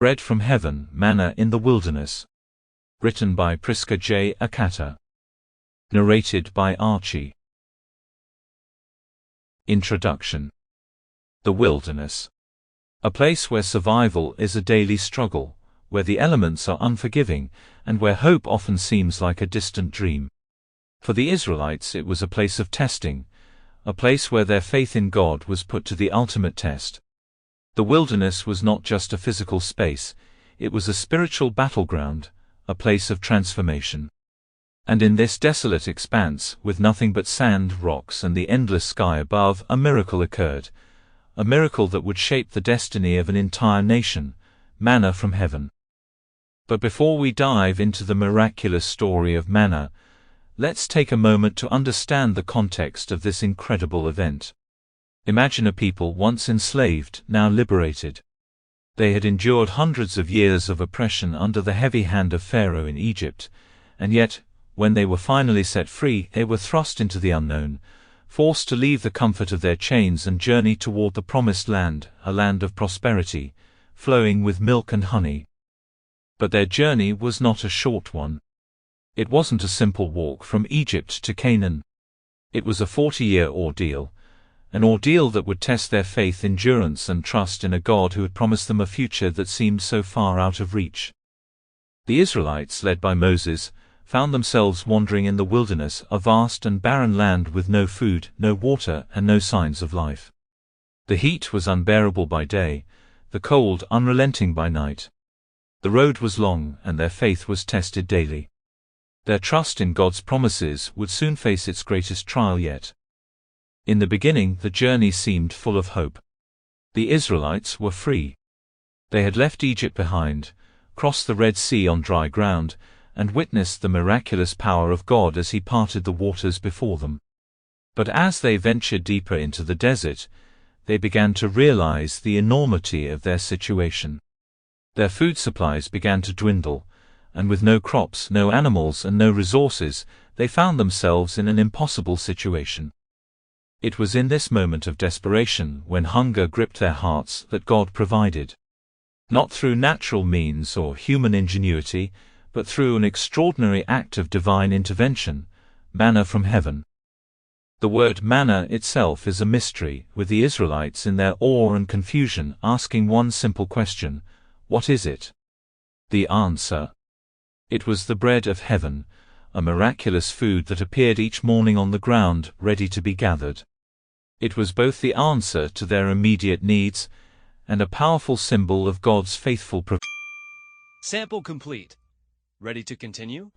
Bread from Heaven, Manna in the Wilderness. Written by Prisca J. Okatta. Narrated by Archie. Introduction. The wilderness. A place where survival is a daily struggle, where the elements are unforgiving, and where hope often seems like a distant dream. For the Israelites it was a place of testing, a place where their faith in God was put to the ultimate test. The wilderness was not just a physical space, it was a spiritual battleground, a place of transformation. And in this desolate expanse, with nothing but sand, rocks, and the endless sky above, a miracle occurred. A miracle that would shape the destiny of an entire nation, manna from heaven. But before we dive into the miraculous story of manna, let's take a moment to understand the context of this incredible event. Imagine a people once enslaved, now liberated. They had endured hundreds of years of oppression under the heavy hand of Pharaoh in Egypt, and yet, when they were finally set free, they were thrust into the unknown, forced to leave the comfort of their chains and journey toward the promised land, a land of prosperity, flowing with milk and honey. But their journey was not a short one. It wasn't a simple walk from Egypt to Canaan. It was a 40-year ordeal, an ordeal that would test their faith, endurance, and trust in a God who had promised them a future that seemed so far out of reach. The Israelites, led by Moses, found themselves wandering in the wilderness, a vast and barren land with no food, no water, and no signs of life. The heat was unbearable by day, the cold unrelenting by night. The road was long, and their faith was tested daily. Their trust in God's promises would soon face its greatest trial yet. In the beginning, the journey seemed full of hope. The Israelites were free. They had left Egypt behind, crossed the Red Sea on dry ground, and witnessed the miraculous power of God as He parted the waters before them. But as they ventured deeper into the desert, they began to realize the enormity of their situation. Their food supplies began to dwindle, and with no crops, no animals, and no resources, they found themselves in an impossible situation. It was in this moment of desperation, when hunger gripped their hearts, that God provided. Not through natural means or human ingenuity, but through an extraordinary act of divine intervention, manna from heaven. The word manna itself is a mystery, with the Israelites in their awe and confusion asking one simple question: what is it? The answer: it was the bread of heaven, a miraculous food that appeared each morning on the ground, ready to be gathered. It was both the answer to their immediate needs and a powerful symbol of God's faithful provision. Sample complete. Ready to continue?